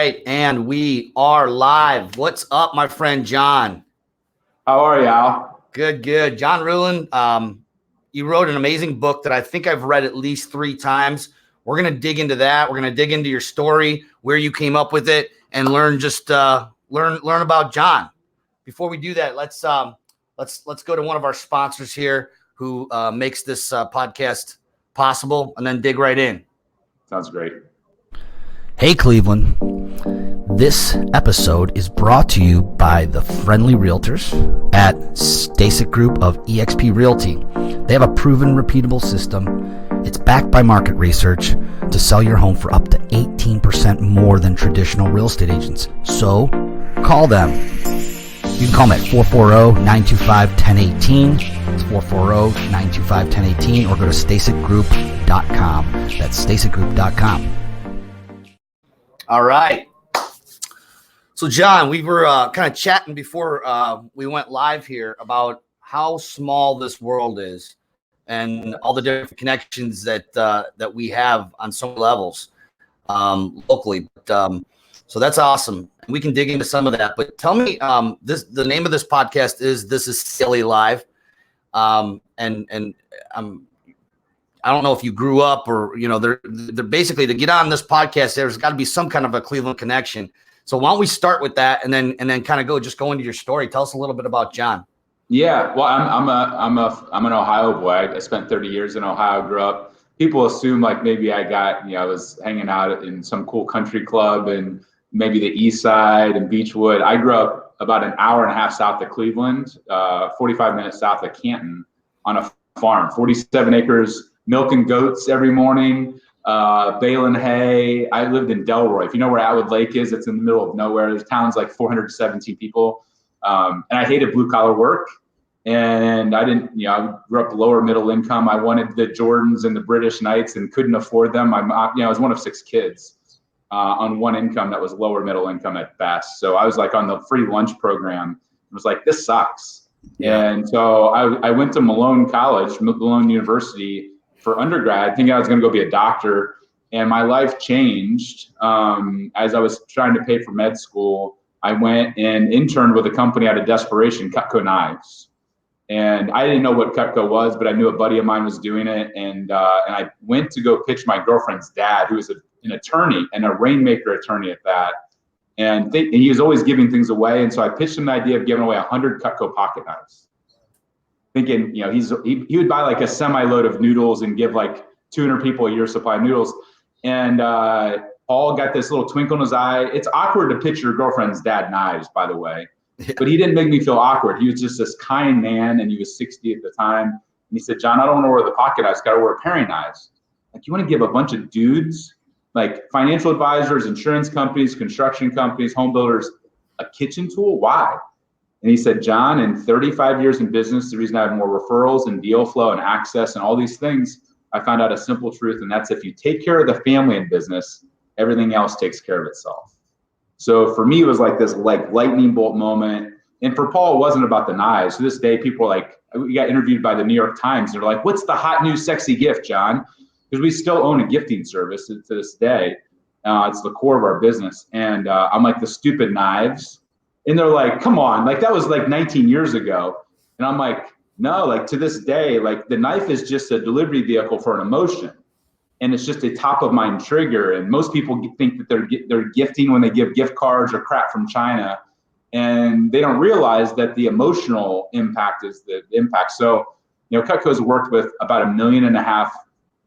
right, and we are live. What's up, my friend John? How are you, Al? Good. John Ruhlin, you wrote an amazing book that I think I've read at least 3 times. We're going to dig into that. We're going to dig into your story, where you came up with it, and learn about John. Before we do that, let's go to one of our sponsors here who makes this podcast possible, and then dig right in. Sounds great. Hey, Cleveland. This episode is brought to you by the friendly realtors at Stasek Group of eXp Realty. They have a proven, repeatable system. It's backed by market research to sell your home for up to 18% more than traditional real estate agents. So call them. You can call them at 440-925-1018. It's 440-925-1018, or go to stasekgroup.com. That's stasekgroup.com. All right. So, John, we were kind of chatting before we went live here about how small this world is and all the different connections that we have on so many levels locally. So that's awesome. We can dig into some of that. But tell me, the name of this podcast is CLE Live. I don't know if you grew up or, they're basically, to get on this podcast, there's got to be some kind of a Cleveland connection. So why don't we start with that and then kind of go into your story. Tell us a little bit about John. Yeah, well, I'm an Ohio boy. I spent 30 years in Ohio, grew up. People assume like maybe I was hanging out in some cool country club and maybe the East Side and Beechwood. I grew up about an hour and a half south of Cleveland, 45 minutes south of Canton, on a farm, 47 acres, milking goats every morning, baling hay. I lived in Delroy. If you know where Atwood Lake is, it's in the middle of nowhere. The town's like 417 people. And I hated blue collar work. And I didn't, I grew up lower middle income. I wanted the Jordans and the British Knights and couldn't afford them. I was one of 6 kids on one income that was lower middle income at best. So I was like on the free lunch program. It was like, this sucks. Yeah. And so I went to Malone University for undergrad, thinking I was going to go be a doctor. And my life changed as I was trying to pay for med school. I went and interned with a company out of desperation, Cutco Knives. And I didn't know what Cutco was, but I knew a buddy of mine was doing it. And I went to go pitch my girlfriend's dad, who was an attorney and a rainmaker attorney at that. And he was always giving things away. And so I pitched him the idea of giving away 100 Cutco pocket knives. Thinking, he would buy like a semi-load of noodles and give like 200 people a year supply of noodles. And Paul got this little twinkle in his eye. It's awkward to pitch your girlfriend's dad knives, by the way. Yeah. But he didn't make me feel awkward. He was just this kind man, and he was 60 at the time. And he said, John, I don't want to wear the pocket knives. Got to wear paring knives. Like, you want to give a bunch of dudes, like financial advisors, insurance companies, construction companies, home builders, a kitchen tool? Why? And he said, John, in 35 years in business, the reason I have more referrals and deal flow and access and all these things, I found out a simple truth, and that's if you take care of the family in business, everything else takes care of itself. So for me, it was like this lightning bolt moment. And for Paul, it wasn't about the knives. To this day, people are like, we got interviewed by the New York Times. They're like, what's the hot new sexy gift, John? Because we still own a gifting service to this day. It's the core of our business. And I'm like, the stupid knives. And they're like, come on, like that was like 19 years ago. And I'm like, no, like to this day, like the knife is just a delivery vehicle for an emotion. And it's just a top of mind trigger. And most people think that they're gifting when they give gift cards or crap from China. And they don't realize that the emotional impact is the impact. So, Cutco's worked with about 1.5 million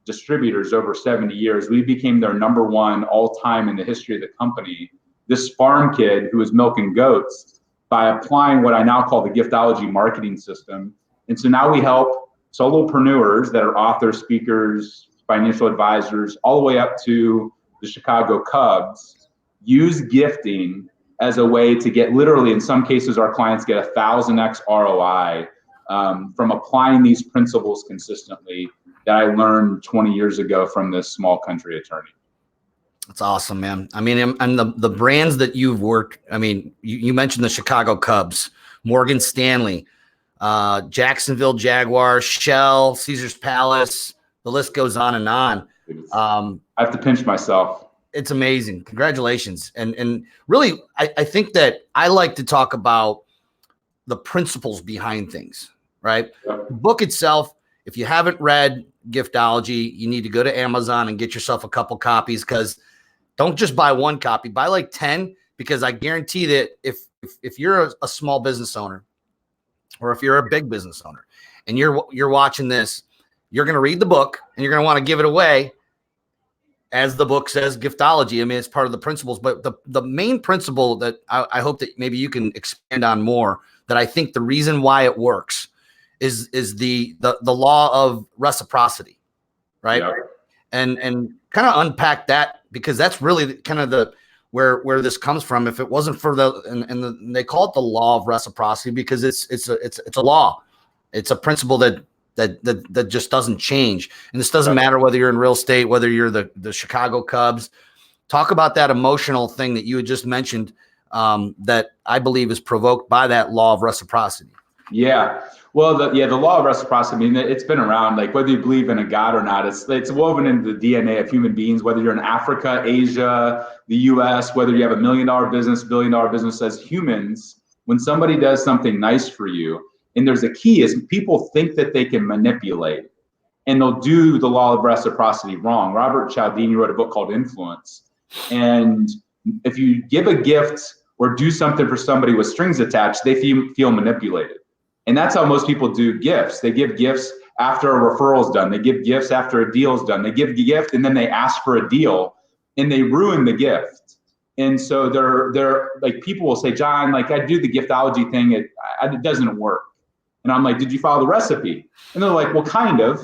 distributors over 70 years. We became their #1 all time in the history of the company. This farm kid who was milking goats by applying what I now call the Giftology marketing system. And so now we help solopreneurs that are authors, speakers, financial advisors, all the way up to the Chicago Cubs, use gifting as a way to get, literally in some cases, our clients get 1,000x ROI from applying these principles consistently that I learned 20 years ago from this small country attorney. That's awesome, man. I mean, and the brands that you've worked, I mean, you mentioned the Chicago Cubs, Morgan Stanley, Jacksonville Jaguars, Shell, Caesar's Palace, the list goes on and on. I have to pinch myself. it's amazing. Congratulations. And really, I think that I like to talk about the principles behind things, right? Yep. The book itself, if you haven't read Giftology, you need to go to Amazon and get yourself a couple copies, because don't just buy one copy, buy like 10, because I guarantee that if you're a small business owner, or if you're a big business owner and you're watching this, you're going to read the book and you're going to want to give it away. As the book says, Giftology. I mean, it's part of the principles, but the main principle that I hope that maybe you can expand on more, that I think the reason why it works is the law of reciprocity, right? Yep. And kind of unpack that, because that's really kind of where this comes from. If it wasn't for and they call it the law of reciprocity because it's a law, it's a principle that just doesn't change. And this doesn't matter whether you're in real estate, whether you're the Chicago Cubs. Talk about that emotional thing that you had just mentioned, that I believe is provoked by that law of reciprocity. Yeah. Well, the law of reciprocity, I mean, it's been around, like whether you believe in a God or not, it's woven into the DNA of human beings, whether you're in Africa, Asia, the US, whether you have $1 million business, $1 billion business. As humans, when somebody does something nice for you, and there's a key is people think that they can manipulate, and they'll do the law of reciprocity wrong. Robert Cialdini wrote a book called Influence. And if you give a gift or do something for somebody with strings attached, they feel manipulated. And that's how most people do gifts. They give gifts after a referral's done. They give gifts after a deal's done. They give the gift and then they ask for a deal and they ruin the gift. And so they're like, people will say, John, like I do the giftology thing. It doesn't work. And I'm like, did you follow the recipe? And they're like, well, kind of.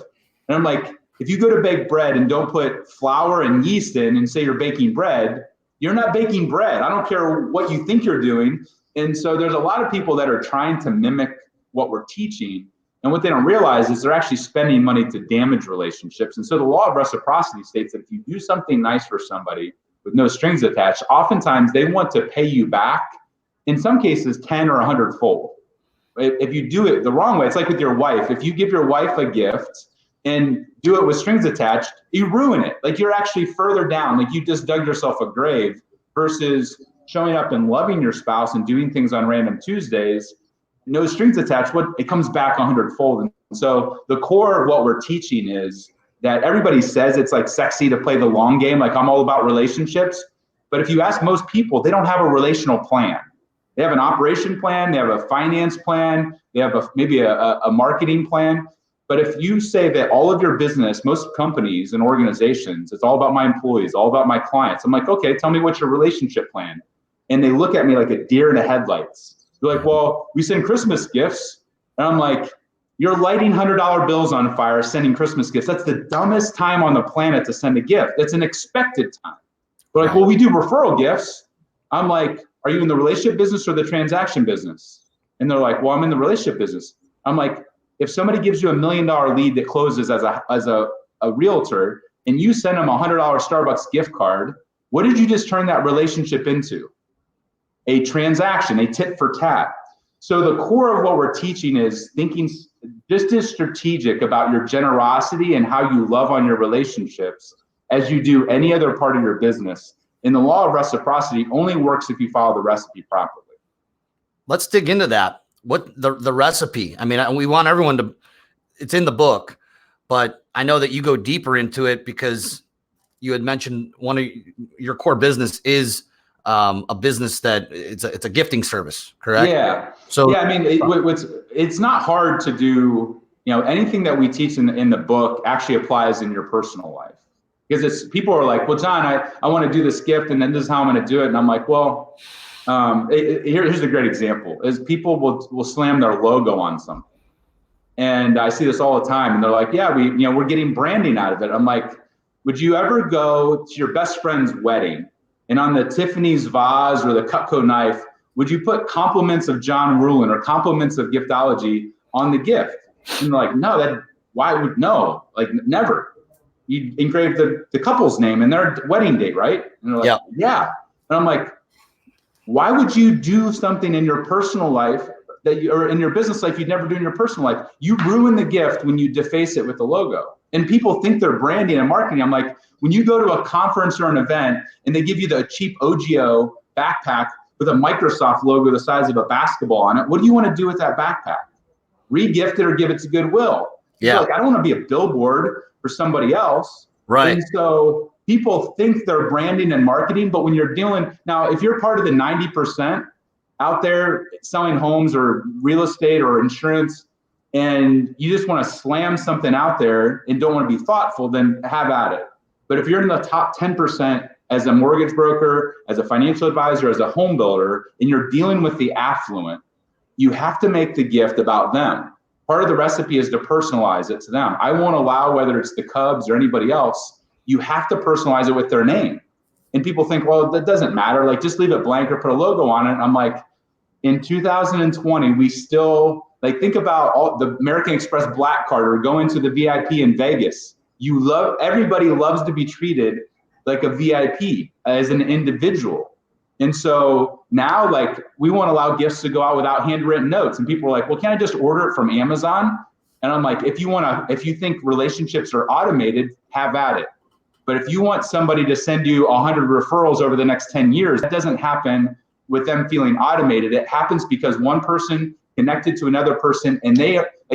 And I'm like, if you go to bake bread and don't put flour and yeast in and say you're baking bread, you're not baking bread. I don't care what you think you're doing. And so there's a lot of people that are trying to mimic what we're teaching. And what they don't realize is they're actually spending money to damage relationships. And so the law of reciprocity states that if you do something nice for somebody with no strings attached, oftentimes they want to pay you back, in some cases 10 or 100-fold. If you do it the wrong way, it's like with your wife. If you give your wife a gift and do it with strings attached, you ruin it. Like you're actually further down, like you just dug yourself a grave, versus showing up and loving your spouse and doing things on random Tuesdays, no strings attached, it comes back 100-fold. And so the core of what we're teaching is that everybody says it's like sexy to play the long game, like I'm all about relationships. But if you ask most people, they don't have a relational plan. They have an operation plan, they have a finance plan, they have maybe a marketing plan. But if you say that all of your business, most companies and organizations, it's all about my employees, all about my clients. I'm like, okay, tell me what's your relationship plan? And they look at me like a deer in the headlights. They're like, well, we send Christmas gifts. And I'm like, you're lighting $100 bills on fire, sending Christmas gifts. That's the dumbest time on the planet to send a gift. That's an expected time. They're like, well, we do referral gifts. I'm like, are you in the relationship business or the transaction business? And they're like, well, I'm in the relationship business. I'm like, if somebody gives you $1 million lead that closes as a realtor, and you send them a $100 Starbucks gift card, what did you just turn that relationship into? A transaction, a tit for tat. So the core of what we're teaching is thinking just as strategic about your generosity and how you love on your relationships as you do any other part of your business. And the law of reciprocity only works if you follow the recipe properly. Let's dig into that. What the recipe? I mean, we want everyone to, it's in the book, but I know that you go deeper into it because you had mentioned one of your core business is a business that it's a gifting service, correct? Yeah. So yeah, I mean, it's not hard to do. You know, anything that we teach in the book actually applies in your personal life, because people are like, well, John, I want to do this gift, and then this is how I'm going to do it. And I'm like, well, here's a great example: is people will slam their logo on something, and I see this all the time, and they're like, yeah, we're getting branding out of it. I'm like, would you ever go to your best friend's wedding, and on the Tiffany's vase or the Cutco knife, would you put compliments of John Ruhlin or compliments of Giftology on the gift? And they're like, no, no, like never. You engrave the couple's name and their wedding date, right? And they're like, yeah. And I'm like, why would you do something in your personal life or in your business life you'd never do in your personal life? You ruin the gift when you deface it with the logo. And people think they're branding and marketing. I'm like, when you go to a conference or an event and they give you the cheap OGO backpack with a Microsoft logo the size of a basketball on it, what do you want to do with that backpack? Re-gift it or give it to Goodwill? You're like, I don't want to be a billboard for somebody else. Right. And so people think they're branding and marketing, but when you're dealing, now, if you're part of the 90% out there selling homes or real estate or insurance, and you just want to slam something out there and don't want to be thoughtful, then have at it. But if you're in the top 10% as a mortgage broker, as a financial advisor, as a home builder, and you're dealing with the affluent, you have to make the gift about them. Part of the recipe is to personalize it to them. I won't allow, whether it's the Cubs or anybody else, you have to personalize it with their name. And people think, well, that doesn't matter. Like, just leave it blank or put a logo on it. And I'm like, in 2020, we still, like, think about all the American Express Black Card or going to the VIP in Vegas. Everybody loves to be treated like a VIP as an individual. And so now, like, we won't allow gifts to go out without handwritten notes. And people are like, well, can I just order it from Amazon? And I'm like, if you think relationships are automated, have at it. But if you want somebody to send you 100 referrals over the next 10 years, that doesn't happen with them feeling automated. It happens because one person connected to another person, and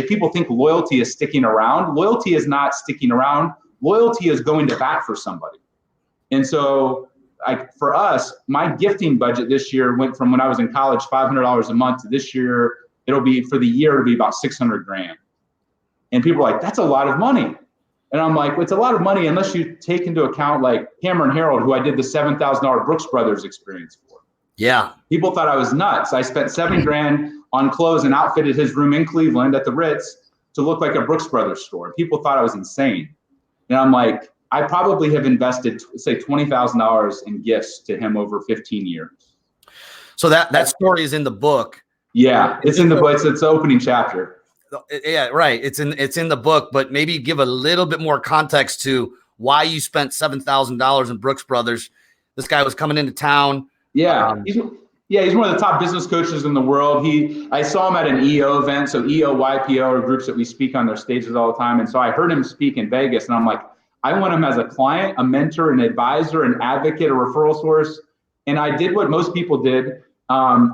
people think loyalty is sticking around. Loyalty is not sticking around. Loyalty is going to bat for somebody. And so, for us, my gifting budget this year went from, when I was in college, $500 a month, to this year, it'll be about $600,000. And people are like, that's a lot of money. And I'm like, well, it's a lot of money unless you take into account, like, Cameron Harold, who I did the $7,000 Brooks Brothers experience for. Yeah. People thought I was nuts. I spent $7,000 on clothes and outfitted his room in Cleveland at the Ritz to look like a Brooks Brothers store. People thought I was insane. And I'm like, I probably have invested, say, $20,000 in gifts to him over 15 years. So that story is in the book. Yeah, it's in the book. It's the opening chapter. Yeah, right. It's in the book, but maybe give a little bit more context to why you spent $7,000 in Brooks Brothers. This guy was coming into town. Yeah, he's one of the top business coaches in the world. I saw him at an EO event. So EO, YPO are groups that we speak on their stages all the time. And so I heard him speak in Vegas, and I'm like, I want him as a client, a mentor, an advisor, an advocate, a referral source. And I did what most people did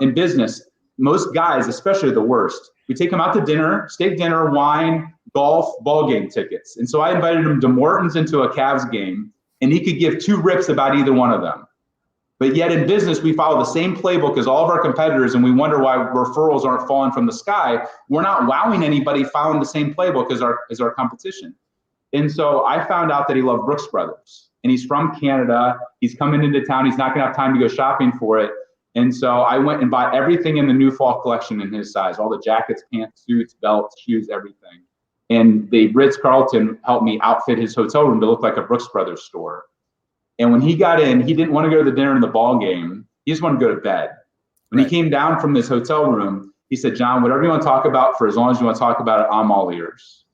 in business. Most guys, especially the worst, we take them out to dinner, steak dinner, wine, golf, ball game tickets. And so I invited him to Morton's into a Cavs game, and he could give two rips about either one of them. But yet in business, we follow the same playbook as all of our competitors, and we wonder why referrals aren't falling from the sky. We're not wowing anybody following the same playbook as our competition. And so I found out that he loved Brooks Brothers, and he's from Canada. He's coming into town. He's not gonna have time to go shopping for it. And so I went and bought everything in the new fall collection in his size, all the jackets, pants, suits, belts, shoes, everything. And the Ritz-Carlton helped me outfit his hotel room to look like a Brooks Brothers store. And when he got in, he didn't want to go to the dinner and the ball game. He just wanted to go to bed. When he came down from this hotel room, he said, John, whatever you want to talk about, for as long as you want to talk about it, I'm all ears.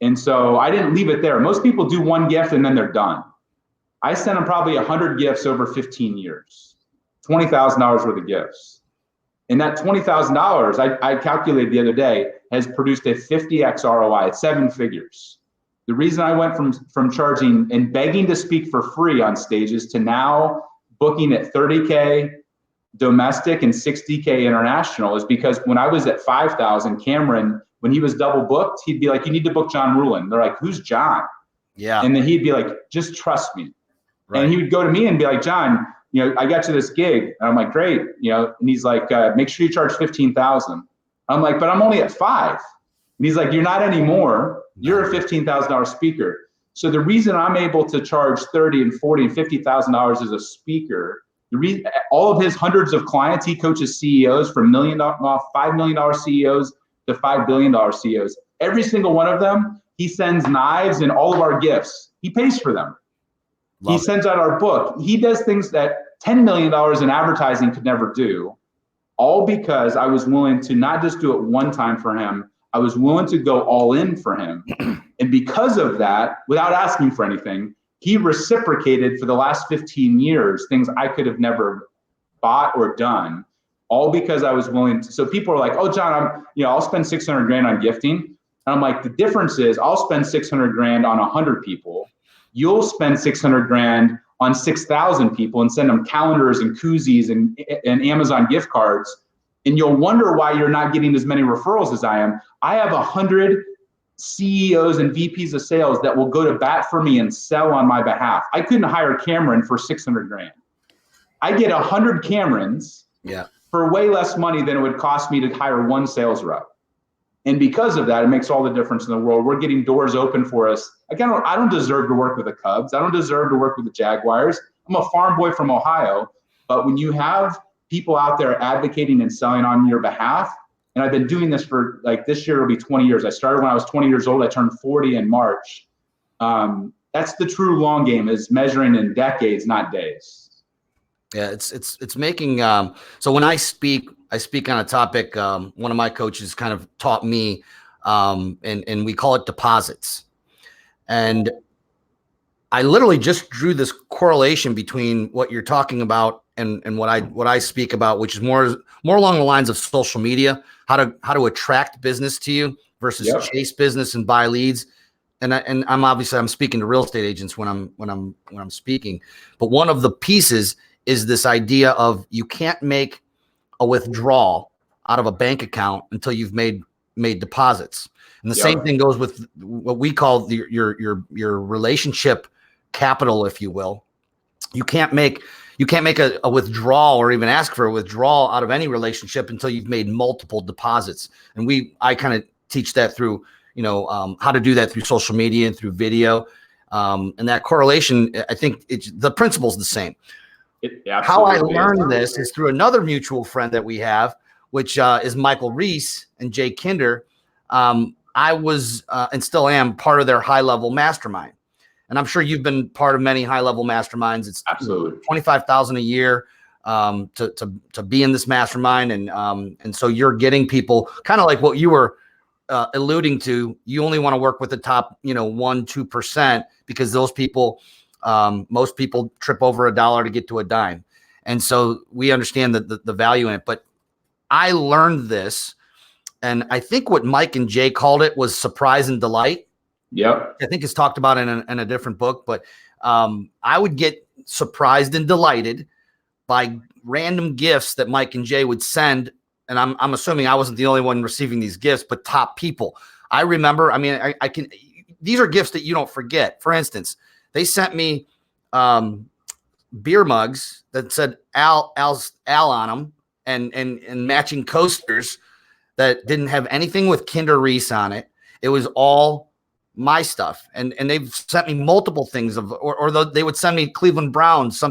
And so I didn't leave it there. Most people do one gift and then they're done. I sent him probably 100 gifts over 15 years, $20,000 worth of gifts. And that $20,000, I calculated the other day, has produced a 50x ROI at 7 figures. The reason I went from charging and begging to speak for free on stages to now booking at 30K domestic and 60K international is because when I was at 5,000, Cameron, when he was double booked, he'd be like, you need to book John Ruhlin. They're like, who's John? Yeah. And then he'd be like, just trust me. Right. And he would go to me and be like, John, I got you this gig. And I'm like, great. And he's like, make sure you charge 15,000. I'm like, but I'm only at 5. And he's like, you're not anymore. You're a $15,000 speaker. So the reason I'm able to charge $30,000 and $40,000 and $50,000 as a speaker, all of his hundreds of clients, he coaches CEOs from $5 million CEOs to $5 billion CEOs. Every single one of them, he sends knives and all of our gifts. He pays for them. He sends out our book. He does things that $10 million in advertising could never do, all because I was willing to not just do it one time for him, I was willing to go all in for him. And because of that, without asking for anything, he reciprocated for the last 15 years, things I could have never bought or done, all because I was willing to. So people are like, oh, John, I'll spend $600,000 on gifting. And I'm like, the difference is I'll spend 600 grand on 100 people. You'll spend 600 grand on 6,000 people and send them calendars and koozies and Amazon gift cards. And you'll wonder why you're not getting as many referrals as I am. I have 100 CEOs and VPs of sales that will go to bat for me and sell on my behalf. I couldn't hire Cameron for 600 grand. I get 100 Camerons for way less money than it would cost me to hire one sales rep. And because of that, it makes all the difference in the world. We're getting doors open for us. I don't deserve to work with the Cubs. I don't deserve to work with the Jaguars. I'm a farm boy from Ohio. But when you have people out there advocating and selling on your behalf, and I've been doing this for, like, this year will be 20 years. I started when I was 20 years old. I turned 40 in March. That's the true long game, is measuring in decades, not days. Yeah, it's making so when I speak on a topic, one of my coaches kind of taught me, and we call it deposits. And I literally just drew this correlation between what you're talking about and what I speak about, which is more along the lines of social media, how to attract business to you versus chase business and buy leads. And I'm speaking to real estate agents when I'm speaking, but one of the pieces is this idea of you can't make a withdrawal out of a bank account until you've made deposits. And the same thing goes with what we call your relationship capital, if you will. You can't make a withdrawal or even ask for a withdrawal out of any relationship until you've made multiple deposits. And I kind of teach that through, how to do that through social media and through video. And that correlation, I think the principle is the same. How I learned this is through another mutual friend that we have, which is Michael Reese and Jay Kinder. I was and still am part of their high-level mastermind. And I'm sure you've been part of many high-level masterminds. It's absolutely $25,000 a year to be in this mastermind. And so you're getting people kind of like what you were alluding to. You only want to work with the top, 1-2%, because those people, most people trip over $1 to get to a dime. And so we understand the value in it. But I learned this, and I think what Mike and Jay called it was surprise and delight. Yep. I think it's talked about in a different book, but I would get surprised and delighted by random gifts that Mike and Jay would send. And I'm assuming I wasn't the only one receiving these gifts, but top people. I remember, I can, these are gifts that you don't forget. For instance, they sent me beer mugs that said Al on them and matching coasters that didn't have anything with Kinder Reese on it. It was all my stuff. And they've sent me multiple things or they would send me Cleveland Browns.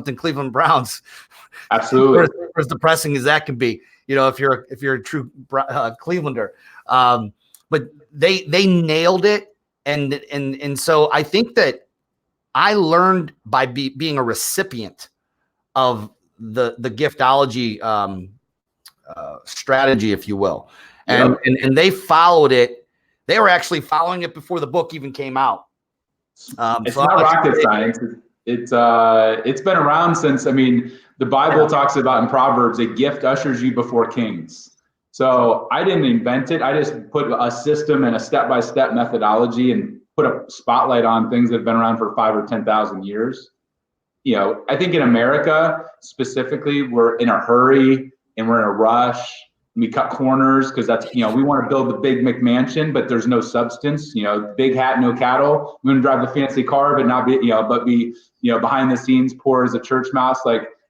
Absolutely. As depressing as that can be, if you're a true Clevelander. But they nailed it. And so I think that I learned by being a recipient of the Giftology strategy, if you will. And they followed it. They were actually following it before the book even came out. It's not rocket science. It's been around since, the Bible talks about in Proverbs, a gift ushers you before kings. So I didn't invent it. I just put a system and a step-by-step methodology and put a spotlight on things that have been around for 5,000 or 10,000 years. I think in America specifically, we're in a hurry and we're in a rush. We cut corners because that's, we want to build the big McMansion, but there's no substance, big hat, no cattle. We want to drive the fancy car, but not be, but be, behind the scenes, poor as a church mouse.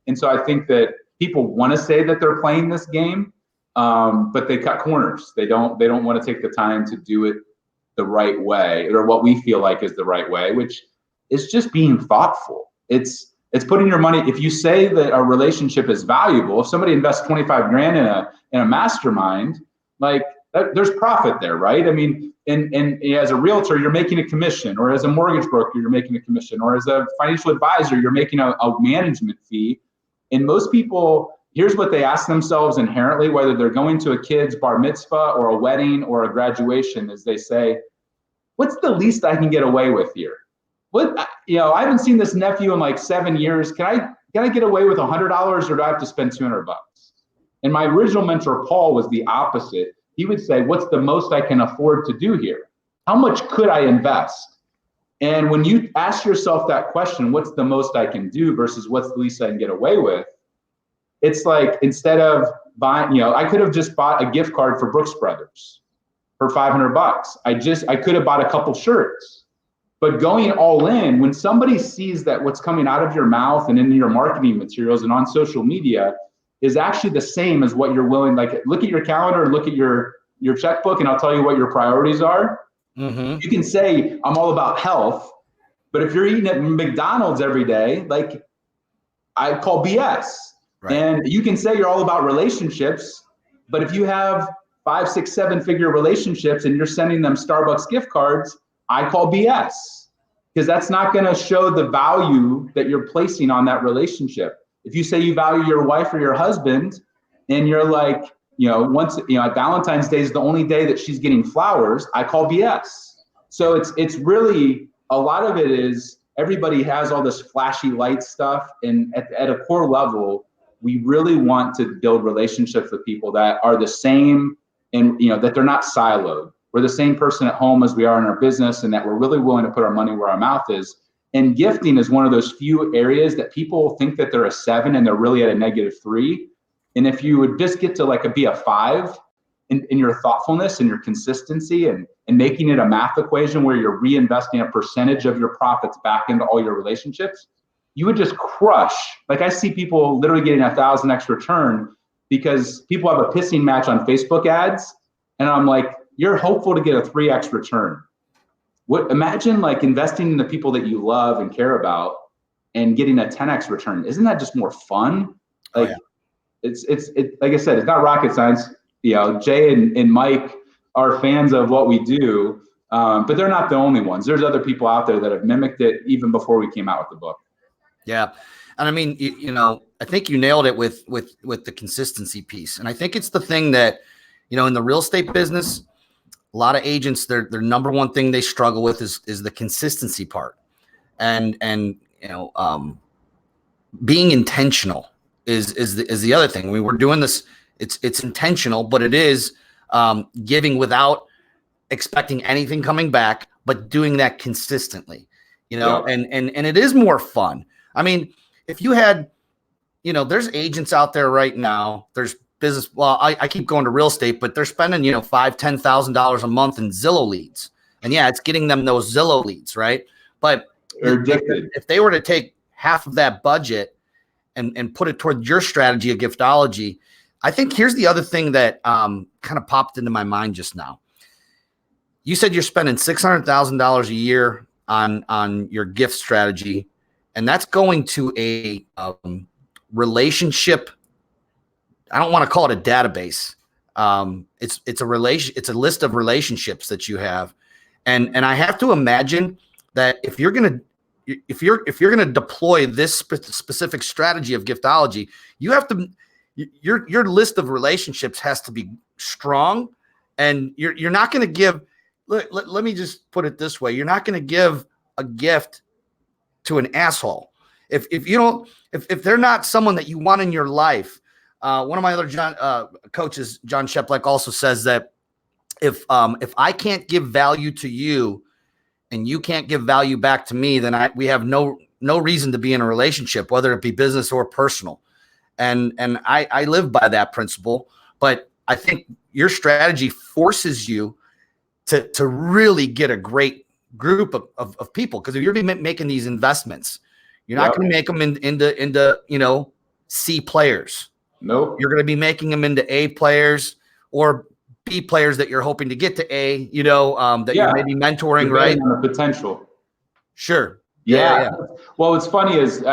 And so I think that people want to say that they're playing this game, but they cut corners. They don't want to take the time to do it the right way, or what we feel like is the right way, which is just being thoughtful. It's putting your money. If you say that a relationship is valuable, if somebody invests 25 grand in a mastermind, there's profit there, right? And as a realtor, you're making a commission, or as a mortgage broker, you're making a commission, or as a financial advisor, you're making a management fee. And most people, here's what they ask themselves inherently, whether they're going to a kid's bar mitzvah or a wedding or a graduation, is they say, what's the least I can get away with here? I haven't seen this nephew in 7 years. Can I get away with $100, or do I have to spend $200? And my original mentor, Paul, was the opposite. He would say, what's the most I can afford to do here? how much could I invest? And when you ask yourself that question, what's the most I can do versus what's the least I can get away with? It's like, instead of buying, I could have just bought a gift card for Brooks Brothers for $500. I could have bought a couple shirts. But going all in, when somebody sees that what's coming out of your mouth and in your marketing materials and on social media is actually the same as what you're willing, like, look at your calendar and look at your checkbook, and I'll tell you what your priorities are. Mm-hmm. You can say, I'm all about health, but if you're eating at McDonald's every day, like, I call BS. Right. And you can say you're all about relationships, but if you have 5, 6, 7-figure relationships and you're sending them Starbucks gift cards, I call BS, because that's not going to show the value that you're placing on that relationship. If you say you value your wife or your husband, and you're like, once, Valentine's Day is the only day that she's getting flowers, I call BS. So it's really, a lot of it is, everybody has all this flashy light stuff, and at a core level, we really want to build relationships with people that are the same, and that they're not siloed. We're the same person at home as we are in our business, and that we're really willing to put our money where our mouth is. And gifting is one of those few areas that people think that they're a 7 and they're really at a -3. And if you would just get to be a 5 in your thoughtfulness and your consistency, and making it a math equation where you're reinvesting a percentage of your profits back into all your relationships, you would just crush. Like, I see people literally getting 1,000x return because people have a pissing match on Facebook ads. And I'm like, you're hopeful to get a 3x return. Imagine investing in the people that you love and care about and getting a 10x return. Isn't that just more fun? Like, it's like I said, it's not rocket science. Jay and Mike are fans of what we do, but they're not the only ones. There's other people out there that have mimicked it even before we came out with the book. Yeah. And I mean, I think you nailed it with the consistency piece. And I think it's the thing that, in the real estate business, a lot of agents, their number one thing they struggle with is the consistency part. And being intentional is the other thing. I mean, we're doing this, it's intentional, but it is giving without expecting anything coming back, but doing that consistently, Yeah. and it is more fun. I mean, if you had, there's agents out there right now, there's business. Well, I keep going to real estate, but they're spending, $5,000, $10,000 a month in Zillow leads. And yeah, it's getting them those Zillow leads, right? But if they were to take half of that budget and put it toward your strategy of Giftology, I think here's the other thing that kind of popped into my mind just now. You said you're spending $600,000 a year on your gift strategy, and that's going to a relationship. I don't want to call it a database. It's a list of relationships that you have, and I have to imagine that if you're gonna deploy this specific strategy of Giftology, you have to your list of relationships has to be strong, and you're not going to give. Let me just put it this way: you're not going to give a gift to an asshole if they're not someone that you want in your life. One of my other coaches, John Sheplek, also says that if I can't give value to you and you can't give value back to me, then we have no reason to be in a relationship, whether it be business or personal. And I live by that principle. But I think your strategy forces you to really get a great group of people, because if you're making these investments, you're not going to make them into C players. Nope. You're going to be making them into A players or B players that you're hoping to get to A, that you're maybe mentoring, right? On the potential. Sure. Yeah. Well, what's funny is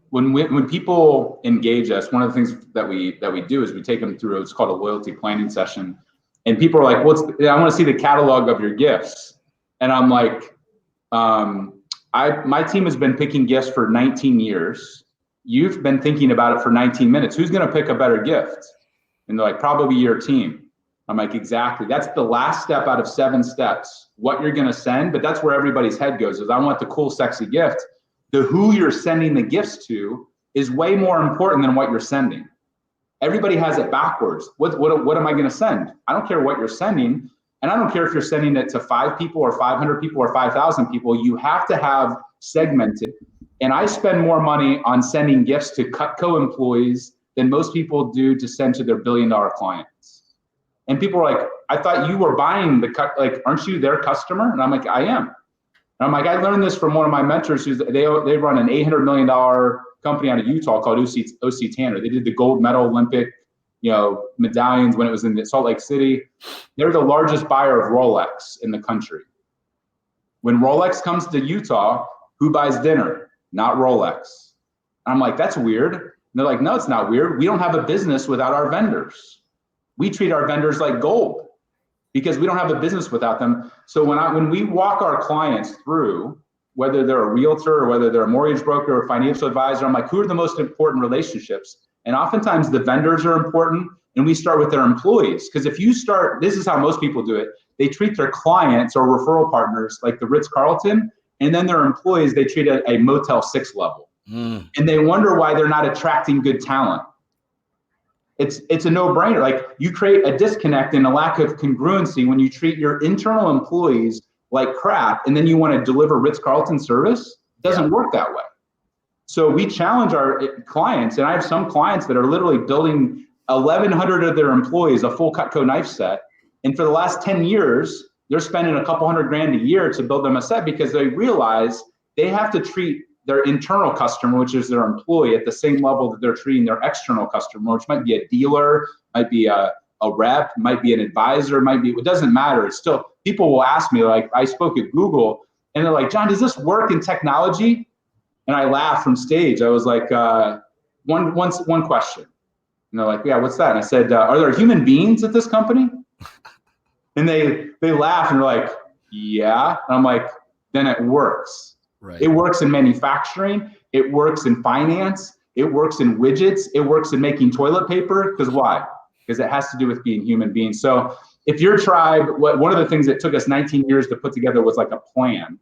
when people engage us, one of the things that we do is we take them through what's called a loyalty planning session. And people are like, I want to see the catalog of your gifts. And I'm like, my team has been picking gifts for 19 years. You've been thinking about it for 19 minutes. Who's going to pick a better gift? And they're like, probably your team. I'm like, exactly. That's the last step out of 7 steps, what you're going to send. But that's where everybody's head goes, is I want the cool, sexy gift. The who you're sending the gifts to is way more important than what you're sending. Everybody has it backwards. What am I going to send? I don't care what you're sending. And I don't care if you're sending it to 5 people or 500 people or 5,000 people, you have to have segmented. And I spend more money on sending gifts to Cutco employees than most people do to send to their billion-dollar clients. And people are like, I thought you were buying like, aren't you their customer? And I'm like, I am. And I'm like, I learned this from one of my mentors they run an $800 million company out of Utah called OC Tanner. They did the gold medal Olympic, medallions when it was in Salt Lake City. They're the largest buyer of Rolex in the country. When Rolex comes to Utah, who buys dinner? Not Rolex. I'm like, that's weird. And they're like, no, it's not weird. We don't have a business without our vendors. We treat our vendors like gold because we don't have a business without them. So when we walk our clients through, whether they're a realtor or whether they're a mortgage broker or financial advisor, I'm like, who are the most important relationships? And oftentimes the vendors are important, and we start with their employees. Because if you start, this is how most people do it. They treat their clients or referral partners like the Ritz-Carlton, and then their employees, they treat at a Motel 6 level. And they wonder why they're not attracting good talent. It's a no-brainer. Like, you create a disconnect and a lack of congruency when you treat your internal employees like crap, and then you want to deliver Ritz-Carlton service. It doesn't work that way. So we challenge our clients, and I have some clients that are literally building 1,100 of their employees a full Cutco knife set. And for the last 10 years, they're spending a couple $100,000 a year to build them a set because they realize they have to treat their internal customer, which is their employee, at the same level that they're treating their external customer, which might be a dealer, might be a rep, might be an advisor, it doesn't matter. It's still, people will ask me, like, I spoke at Google, and they're like, John, does this work in technology? And I laughed from stage. I was like, one question. And they're like, yeah, what's that? And I said, are there human beings at this company? And they laugh and they're like, yeah. And I'm like, then it works. Right. It works in manufacturing. It works in finance. It works in widgets. It works in making toilet paper. Because why? Because it has to do with being human beings. So if your tribe, one of the things that took us 19 years to put together was like a plan.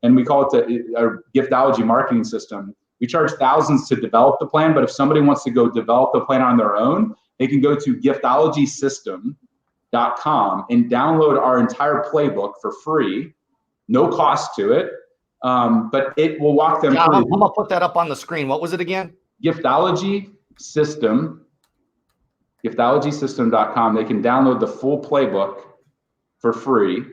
And we call it our Giftology marketing system. We charge thousands to develop the plan, but if somebody wants to go develop the plan on their own, they can go to giftologysystem.com and download our entire playbook for free, no cost to it, but it will walk them through. I'm going to put that up on the screen. What was it again? Giftology System, giftologysystem.com. They can download the full playbook for free.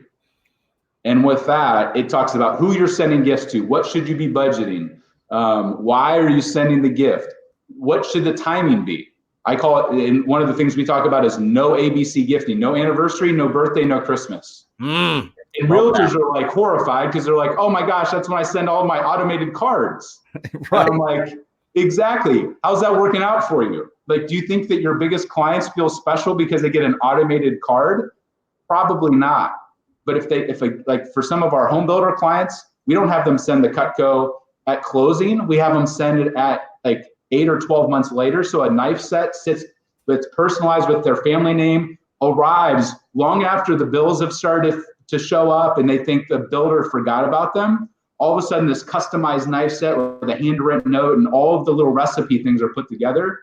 And with that, it talks about who you're sending gifts to. What should you be budgeting? Why are you sending the gift? What should the timing be? I call it, and one of the things we talk about is no ABC gifting, no anniversary, no birthday, no Christmas. And realtors are like horrified because they're like, oh my gosh, that's when I send all my automated cards. Right. And I'm like, exactly. How's that working out for you? Like, do you think that your biggest clients feel special because they get an automated card? Probably not. But if for some of our home builder clients, we don't have them send the Cutco at closing. We have them send it at like 8 or 12 months later. So a knife set that's personalized with their family name, arrives long after the bills have started to show up and they think the builder forgot about them. All of a sudden, this customized knife set with a handwritten note and all of the little recipe things are put together.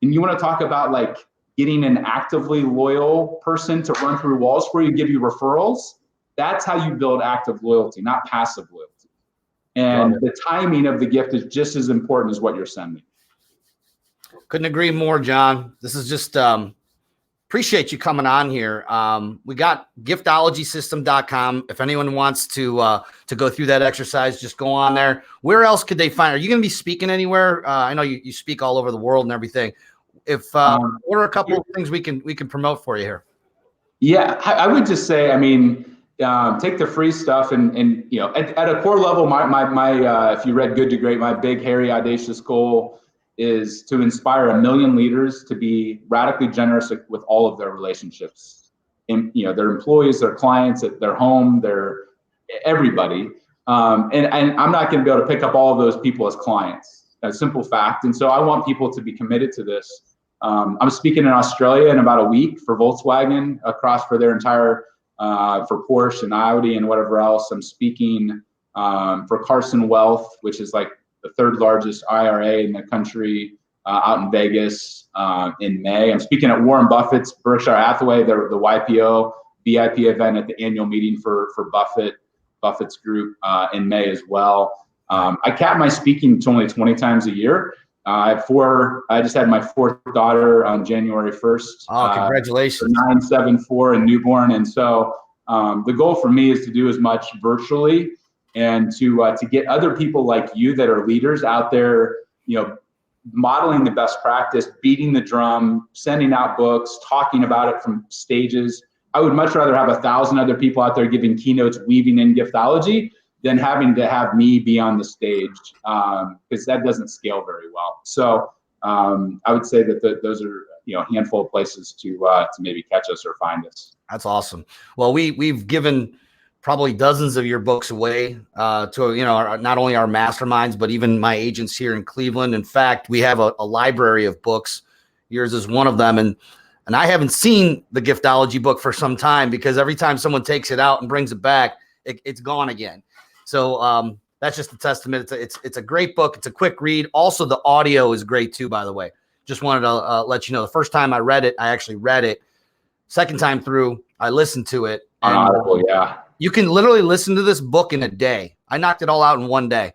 And you want to talk about like getting an actively loyal person to run through walls for you, give you referrals. That's how you build active loyalty, not passive loyalty. And the timing of the gift is just as important as what you're sending. Couldn't agree more, John. This is just appreciate you coming on here. We got giftologysystem.com. If anyone wants to go through that exercise, just go on there. Where else could they find? Are you going to be speaking anywhere? I know you speak all over the world and everything. If what are a couple of things we can promote for you here? Yeah, I would just say, I mean, take the free stuff and at a core level, my if you read Good to Great, my big, hairy, audacious goal is to inspire 1 million leaders to be radically generous with all of their relationships, and their employees, their clients, at their home, their everybody. And I'm not going to be able to pick up all of those people as clients. A simple fact. And so I want people to be committed to this. I'm speaking in Australia in about a week for Volkswagen across for their entire, for Porsche and Audi and whatever else. I'm speaking for Carson Wealth, which is like the 3rd largest IRA in the country, out in Vegas in May. I'm speaking at Warren Buffett's Berkshire Hathaway, the YPO, VIP event at the annual meeting for Buffett's group in May as well. I cap my speaking to only 20 times a year. I just had my 4th daughter on January 1st. Oh, congratulations. 974 and newborn. And so the goal for me is to do as much virtually and to get other people like you that are leaders out there, modeling the best practice, beating the drum, sending out books, talking about it from stages. I would much rather have 1,000 other people out there giving keynotes, weaving in giftology, than having to have me be on the stage, because that doesn't scale very well. So I would say that those are a handful of places to maybe catch us or find us. That's awesome. Well, we've given probably dozens of your books away to not only our masterminds, but even my agents here in Cleveland. In fact, we have a library of books. Yours is one of them, and I haven't seen the Giftology book for some time, because every time someone takes it out and brings it back, it's gone again. So that's just a testament. It's a great book. It's a quick read. Also, the audio is great too, by the way. Just wanted to let you know, the first time I read it, I actually read it. Second time through, I listened to it. On Audible, yeah. You can literally listen to this book in a day. I knocked it all out in one day.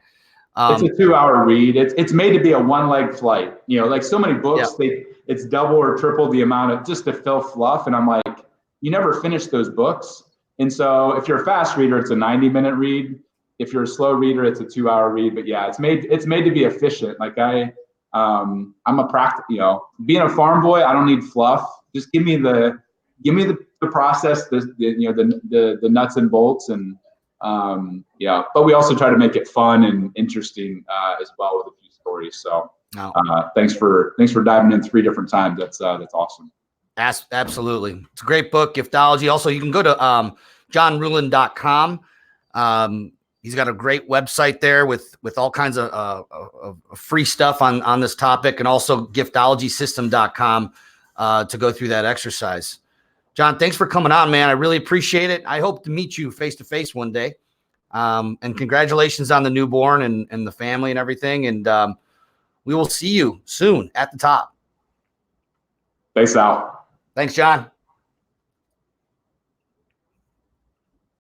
It's a 2-hour read. It's made to be a one-leg flight. Like so many books, it's double or triple the amount of just to fill fluff. And I'm like, you never finish those books. And so if you're a fast reader, it's a 90-minute read. If you're a slow reader, it's a 2-hour read. But yeah, it's made to be efficient. Like I'm a practical, being a farm boy, I don't need fluff. Just give me the process, the nuts and bolts, and but we also try to make it fun and interesting as well with a few stories. So thanks for diving in 3 different times. That's awesome. Absolutely. It's a great book, Giftology. Also, you can go to johnruhlin.com. He's got a great website there with all kinds of free stuff on this topic, and also giftologysystem.com to go through that exercise. John, thanks for coming on, man. I really appreciate it. I hope to meet you face to face one day. And congratulations on the newborn and the family and everything. And we will see you soon at the top. Thanks, Al. Thanks, John.